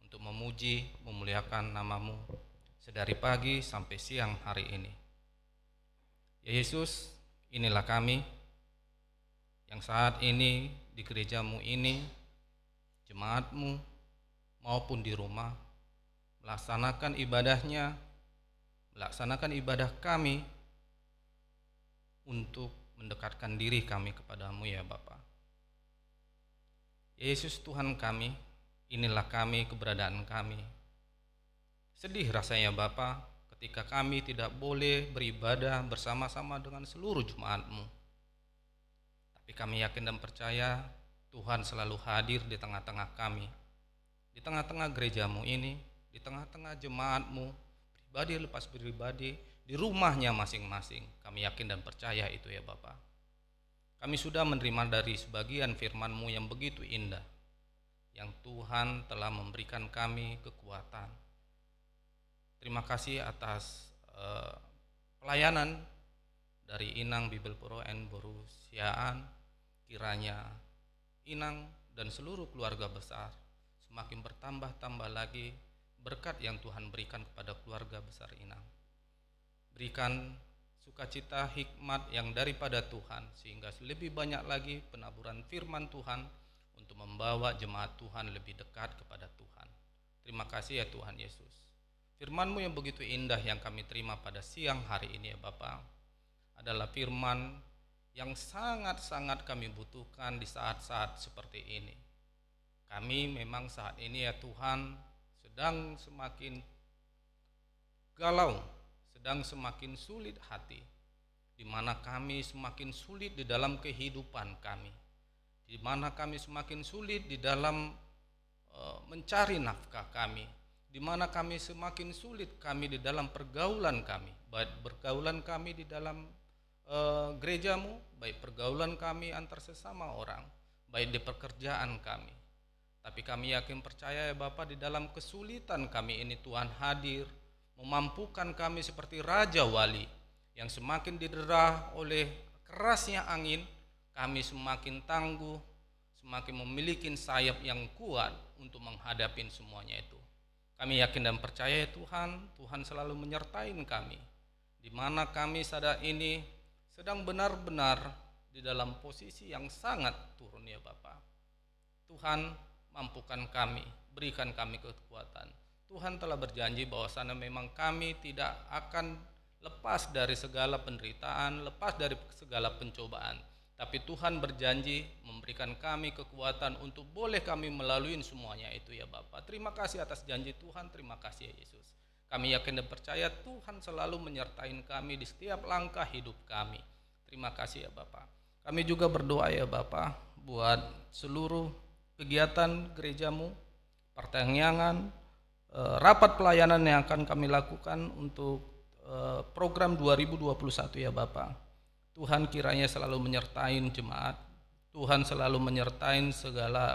untuk memuji, memuliakan nama-Mu sedari pagi sampai siang hari ini. Ya Yesus, inilah kami yang saat ini di gereja-Mu ini, jemaat-Mu maupun di rumah melaksanakan ibadahnya, melaksanakan ibadah kami untuk mendekatkan diri kami kepadamu ya Bapa. Yesus Tuhan kami, inilah kami, keberadaan kami. Sedih rasanya Bapa ketika kami tidak boleh beribadah bersama-sama dengan seluruh jemaat-Mu. Tapi kami yakin dan percaya Tuhan selalu hadir di tengah-tengah kami, di tengah-tengah gereja-Mu ini, di tengah-tengah jemaat-Mu, pribadi lepas pribadi, di rumahnya masing-masing. Kami yakin dan percaya itu ya Bapa. Kami sudah menerima dari sebagian firman-Mu yang begitu indah, yang Tuhan telah memberikan kami kekuatan. Terima kasih atas pelayanan dari Inang Bibel Puro and Boru Siaan. Kiranya Inang dan seluruh keluarga besar semakin bertambah-tambah lagi berkat yang Tuhan berikan kepada keluarga besar Inang. Berikan sukacita, hikmat yang daripada Tuhan, sehingga lebih banyak lagi penaburan firman Tuhan untuk membawa jemaat Tuhan lebih dekat kepada Tuhan. Terima kasih ya Tuhan Yesus. Firman-Mu yang begitu indah yang kami terima pada siang hari ini ya Bapa, adalah firman yang sangat-sangat kami butuhkan di saat-saat seperti ini. Kami memang saat ini ya Tuhan sedang semakin galau, sedang semakin sulit hati, di mana kami semakin sulit di dalam kehidupan kami, di mana kami semakin sulit di dalam mencari nafkah kami, di mana kami semakin sulit kami di dalam pergaulan kami, baik pergaulan kami di dalam gerejamu, baik pergaulan kami antar sesama orang, baik di pekerjaan kami. Tapi kami yakin percaya ya Bapa, di dalam kesulitan kami ini Tuhan hadir, memampukan kami seperti Raja Wali yang semakin didera oleh kerasnya angin, kami semakin tangguh, semakin memiliki sayap yang kuat untuk menghadapi semuanya itu. Kami yakin dan percaya ya Tuhan, Tuhan selalu menyertai kami, di mana kami saat ini sedang benar-benar di dalam posisi yang sangat turun ya Bapa. Tuhan, mampukan kami, berikan kami kekuatan. Tuhan telah berjanji bahwasanya memang kami tidak akan lepas dari segala penderitaan, lepas dari segala pencobaan. Tapi Tuhan berjanji memberikan kami kekuatan untuk boleh kami melalui semuanya itu ya Bapa. Terima kasih atas janji Tuhan, terima kasih ya Yesus. Kami yakin dan percaya Tuhan selalu menyertai kami di setiap langkah hidup kami. Terima kasih ya Bapa. Kami juga berdoa ya Bapa buat seluruh kegiatan gerejamu, pertanyaan, rapat pelayanan yang akan kami lakukan untuk program 2021 ya Bapa. Tuhan kiranya selalu menyertai jemaat, Tuhan selalu menyertai segala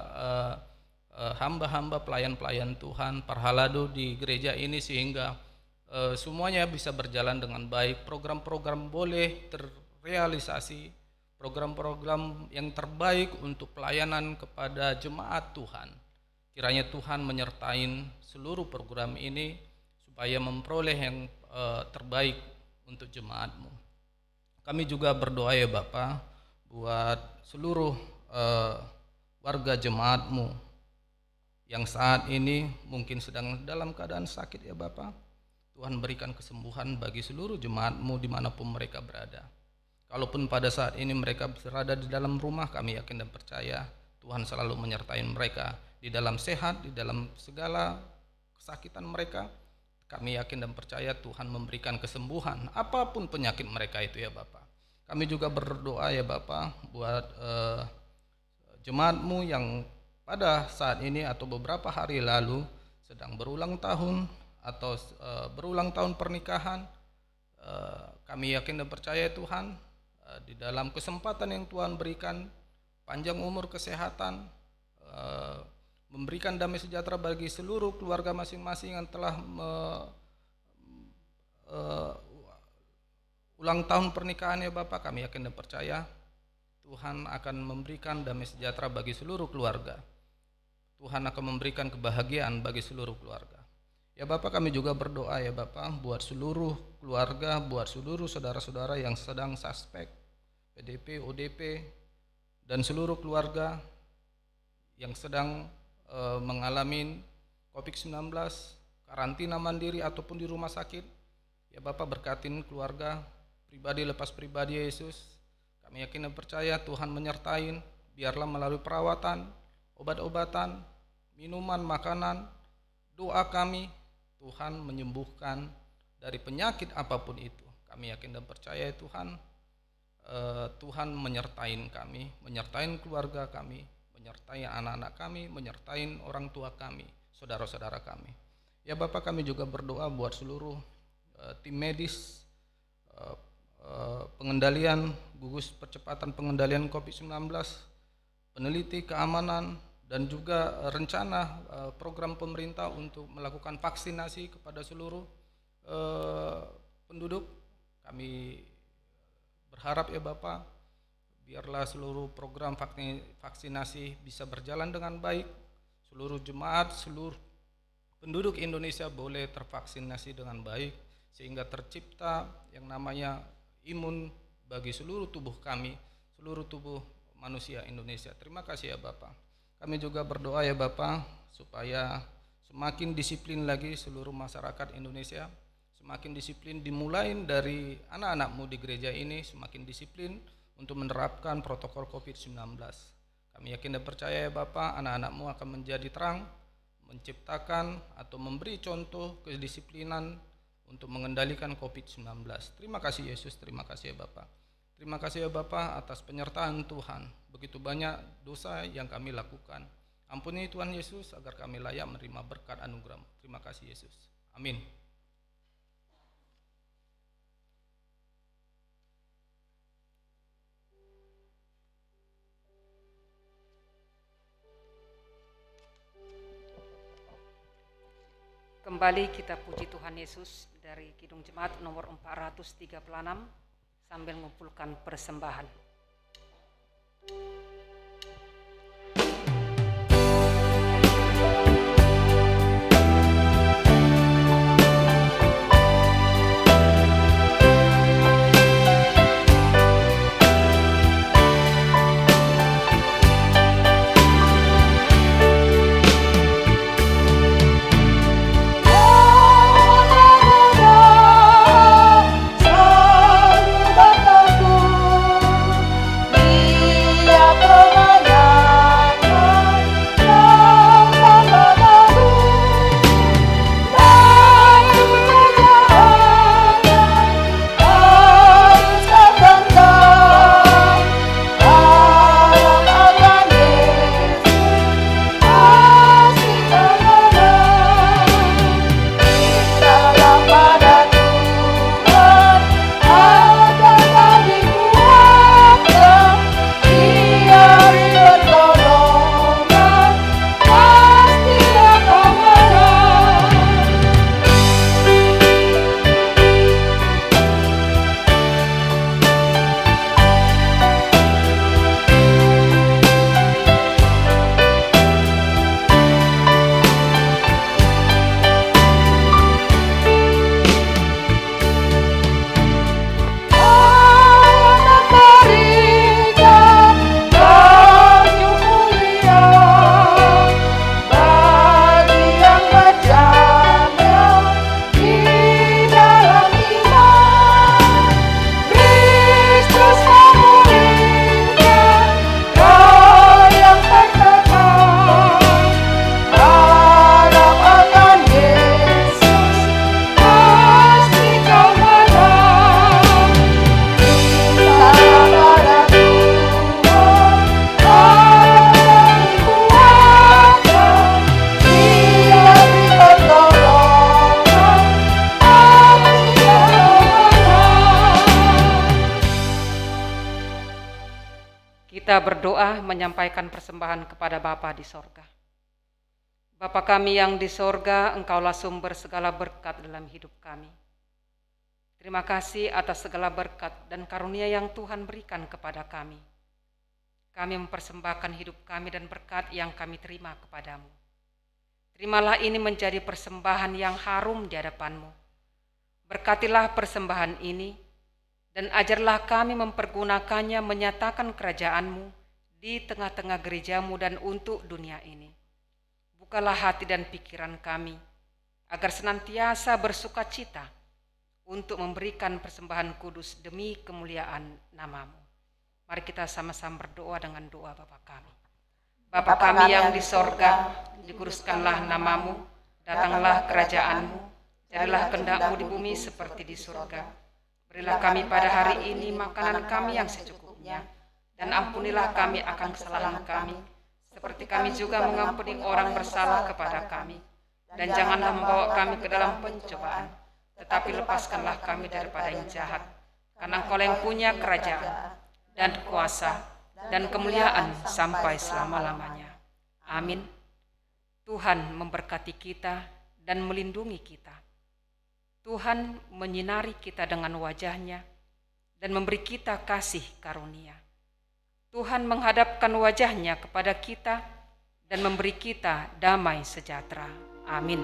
hamba-hamba pelayan-pelayan Tuhan, parhalado di gereja ini, sehingga semuanya bisa berjalan dengan baik. Program-program boleh terrealisasi, program-program yang terbaik untuk pelayanan kepada jemaat Tuhan. Kiranya Tuhan menyertai seluruh program ini supaya memperoleh yang terbaik untuk jemaat-Mu. Kami juga berdoa ya Bapa buat seluruh warga jemaat-Mu yang saat ini mungkin sedang dalam keadaan sakit ya Bapa. Tuhan berikan kesembuhan bagi seluruh jemaat-Mu dimanapun mereka berada. Kalaupun pada saat ini mereka berada di dalam rumah, kami yakin dan percaya Tuhan selalu menyertai mereka di dalam sehat, di dalam segala kesakitan mereka. Kami yakin dan percaya Tuhan memberikan kesembuhan apapun penyakit mereka itu ya Bapa. Kami juga berdoa ya Bapa buat jemaat-Mu yang pada saat ini atau beberapa hari lalu sedang berulang tahun atau berulang tahun pernikahan. Kami yakin dan percaya Tuhan, di dalam kesempatan yang Tuhan berikan, panjang umur, kesehatan, memberikan damai sejahtera bagi seluruh keluarga masing-masing yang telah ulang tahun pernikahan ya Bapak. Kami yakin dan percaya Tuhan akan memberikan damai sejahtera bagi seluruh keluarga. Tuhan akan memberikan kebahagiaan bagi seluruh keluarga. Ya Bapak, kami juga berdoa ya Bapak buat seluruh keluarga, buat seluruh saudara-saudara yang sedang suspek PDP, ODP, dan seluruh keluarga yang sedang mengalami COVID-19, karantina mandiri ataupun di rumah sakit. Ya Bapak, berkatin keluarga, pribadi lepas pribadi ya Yesus. Kami yakin dan percaya Tuhan menyertai, biarlah melalui perawatan, obat-obatan, minuman, makanan, doa kami, Tuhan menyembuhkan dari penyakit apapun itu. Kami yakin dan percaya Tuhan, Tuhan menyertai kami, menyertai keluarga kami, menyertai anak-anak kami, menyertai orang tua kami, saudara-saudara kami. Ya Bapak, kami juga berdoa buat seluruh tim medis, pengendalian, gugus percepatan pengendalian COVID-19, peneliti keamanan, dan juga rencana program pemerintah untuk melakukan vaksinasi kepada seluruh penduduk. Kami berharap ya Bapak, biarlah seluruh program vaksinasi bisa berjalan dengan baik. Seluruh jemaat, seluruh penduduk Indonesia boleh tervaksinasi dengan baik, sehingga tercipta yang namanya imun bagi seluruh tubuh kami, seluruh tubuh manusia Indonesia. Terima kasih ya Bapak. Kami juga berdoa ya Bapak supaya semakin disiplin lagi seluruh masyarakat Indonesia, semakin disiplin dimulai dari anak-anakmu di gereja ini, semakin disiplin untuk menerapkan protokol COVID-19. Kami yakin dan percaya ya Bapak, anak-anakmu akan menjadi terang, menciptakan atau memberi contoh kedisiplinan untuk mengendalikan COVID-19. Terima kasih Yesus, terima kasih ya Bapak. Terima kasih ya Bapak atas penyertaan Tuhan. Begitu banyak dosa yang kami lakukan. Ampuni Tuhan Yesus agar kami layak menerima berkat anugerah-Mu. Terima kasih Yesus. Amin. Kembali kita puji Tuhan Yesus dari Kidung Jemaat nomor 436 sambil mengumpulkan persembahan. Kita berdoa menyampaikan persembahan kepada Bapa di sorga. Bapa kami yang di sorga, Engkaulah sumber segala berkat dalam hidup kami. Terima kasih atas segala berkat dan karunia yang Tuhan berikan kepada kami. Kami mempersembahkan hidup kami dan berkat yang kami terima kepadamu. Terimalah ini menjadi persembahan yang harum di hadapan-Mu. Berkatilah persembahan ini, dan ajarlah kami mempergunakannya menyatakan kerajaan-Mu di tengah-tengah gereja-Mu dan untuk dunia ini. Bukalah hati dan pikiran kami, agar senantiasa bersukacita untuk memberikan persembahan kudus demi kemuliaan nama-Mu. Mari kita sama-sama berdoa dengan doa Bapa kami. Bapa kami yang di sorga, dikuduskanlah nama-Mu, datanglah kerajaan-Mu, jadilah kehendak-Mu di bumi seperti di surga. Berilah kami pada hari ini makanan kami yang secukupnya, dan ampunilah kami akan kesalahan kami, seperti kami juga mengampuni orang bersalah kepada kami. Dan janganlah membawa kami ke dalam pencobaan, tetapi lepaskanlah kami daripada yang jahat. Karena Engkau yang punya kerajaan, dan kuasa, dan kemuliaan sampai selama-lamanya. Amin. Tuhan memberkati kita dan melindungi kita. Tuhan menyinari kita dengan wajah-Nya dan memberi kita kasih karunia. Tuhan menghadapkan wajah-Nya kepada kita dan memberi kita damai sejahtera. Amin.